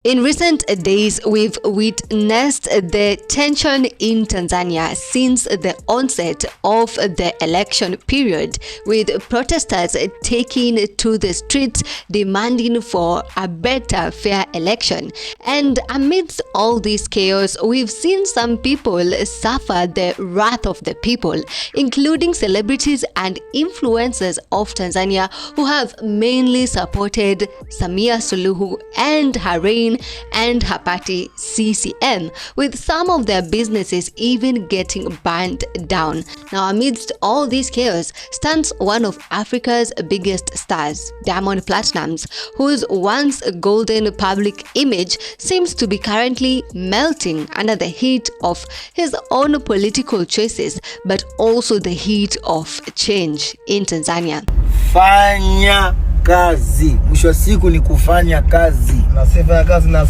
In recent days, we've witnessed the tension in Tanzania since the onset of the election period, with protesters taking to the streets demanding for a better, fair election. And amidst all this chaos, we've seen some people suffer the wrath of the people, including celebrities and influencers of Tanzania who have mainly supported Samia Suluhu and her reign and her party CCM, with some of their businesses even getting burned down. Now, amidst all this chaos stands one of Africa's biggest stars, Diamond Platnumz, whose once golden public image seems to be currently melting under the heat of his own political choices, but also the heat of change in Tanzania. Fanya kazi, mwisho wa siku ni kufanya kazi. Nasifanya kazi na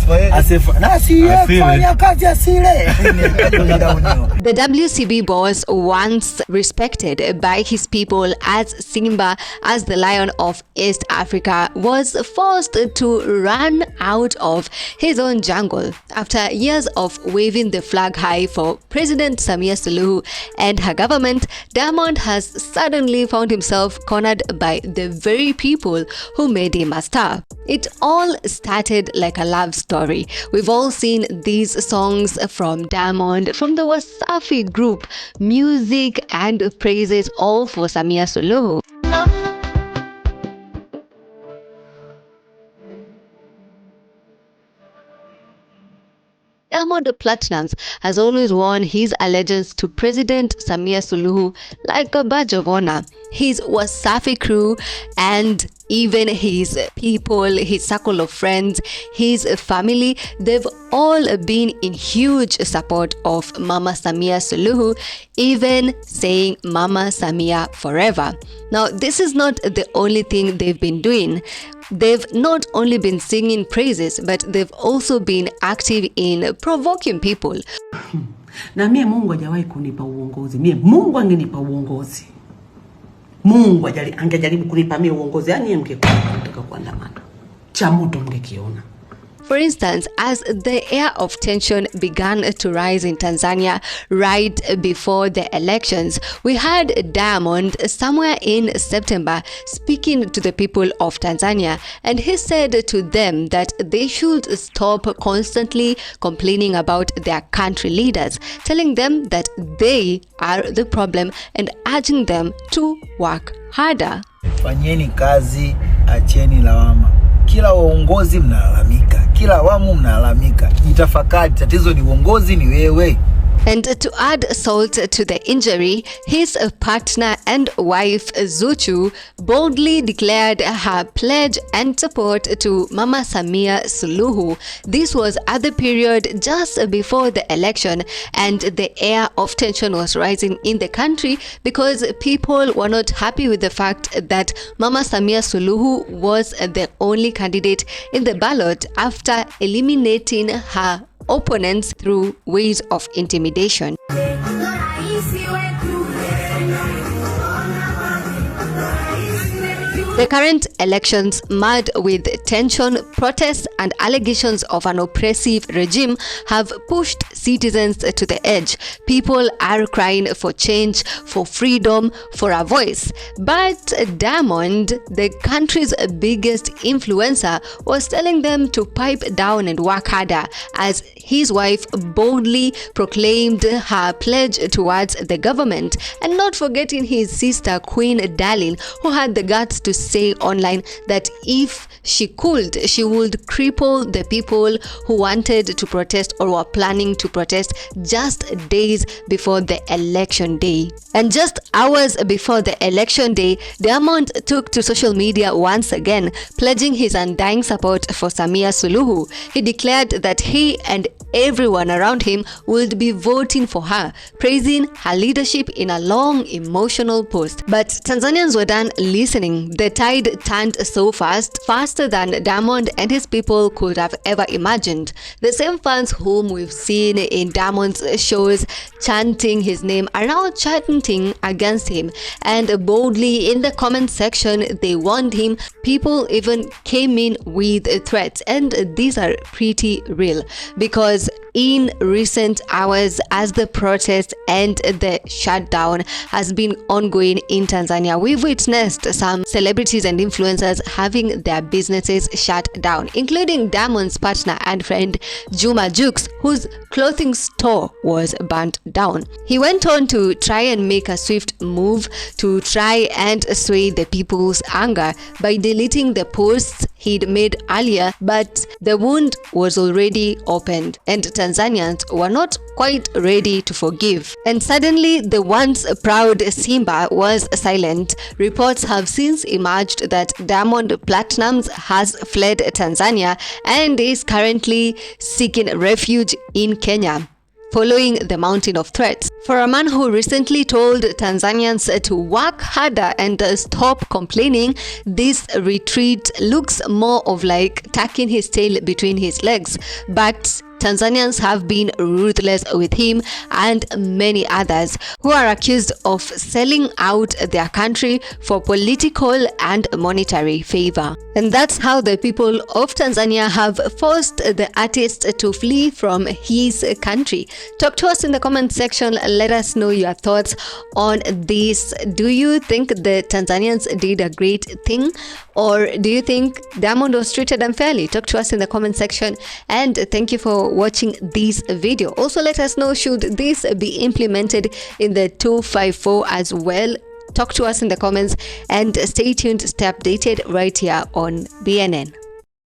asifanya kazi asile. The WCB boss, once respected by his people as Simba, as the lion of East Africa, was forced to run out of his own jungle after years of waving the flag high for President Samia Suluhu and her government. Diamond has suddenly found himself cornered by the very people who made him a star. It all started like a love story. We've all seen these songs from Diamond, from the Wasafi group, music and praises all for Samia Suluhu. Diamond Platnumz has always worn his allegiance to President Samia Suluhu like a badge of honor. His Wasafi crew and even his people, his circle of friends, his family, they've all been in huge support of Mama Samia Suluhu, even saying Mama Samia forever. Now, this is not the only thing they've been doing. They've not only been singing praises, but they've also been active in provoking people. Na mie Mungu hajawahi kunipa uongozi. Mie Mungu angenipa uongozi. Mungu angejaribu kunipa mie uongozi, yani mngekuwa mtaka kuandamana. Cha moto mngekiona. For instance, as the air of tension began to rise in Tanzania right before the elections, we had Diamond somewhere in September speaking to the people of Tanzania, and he said to them that they should stop constantly complaining about their country leaders, telling them that they are the problem and urging them to work harder. Fanyeni kazi, acheni lawama. Kila uongozi mnalalamika, kila awamu mnalalamika. Jitafakari, tatizo ni uongozi, ni wewe. And to add salt to the injury, his partner and wife Zuchu boldly declared her pledge and support to Mama Samia Suluhu. This was at the period just before the election, and the air of tension was rising in the country because people were not happy with the fact that Mama Samia Suluhu was the only candidate in the ballot after eliminating her opponents through ways of intimidation. The current elections, marred with tension, protests, and allegations of an oppressive regime, have pushed citizens to the edge. People are crying for change, for freedom, for a voice. But Diamond, the country's biggest influencer, was telling them to pipe down and work harder, as his wife boldly proclaimed her pledge towards the government, and not forgetting his sister Queen Darleen, who had the guts to say online that if she could, she would cripple the people who wanted to protest or were planning to protest just days before the election day. And just hours before the election day, Diamond took to social media once again, pledging his undying support for Samia Suluhu. He declared that he and everyone around him would be voting for her, praising her leadership in a long emotional post. But Tanzanians were done listening. The tide turned so fast, faster than Diamond and his people could have ever imagined. The same fans whom we've seen in Diamond's shows chanting his name are now chanting against him, and boldly in the comment section they warned him. People even came in with threats, and these are pretty real, because in recent hours, as the protest and the shutdown has been ongoing in Tanzania, we've witnessed some celebrities and influencers having their businesses shut down, including Diamond's partner and friend Juma Jux, whose clothing store was burnt down. He went on to try and make a swift move to try and sway the people's anger by deleting the posts he'd made earlier, but the wound was already opened and Tanzanians were not quite ready to forgive. And suddenly the once proud Simba was silent. Reports have since emerged that Diamond Platnumz has fled Tanzania and is currently seeking refuge in Kenya, following the mountain of threats. For a man who recently told Tanzanians to work harder and stop complaining, this retreat looks more of like tucking his tail between his legs. But Tanzanians have been ruthless with him and many others who are accused of selling out their country for political and monetary favor. And that's how the people of Tanzania have forced the artist to flee from his country. Talk to us in the comment section. Let us know your thoughts on this. Do you think the Tanzanians did a great thing, or do you think Diamond was treated unfairly? Talk to us in the comment section, and thank you for watching this video. Also, let us know, should this be implemented in the 254 as well? Talk to us in the comments and stay tuned to stay updated right here on BNN.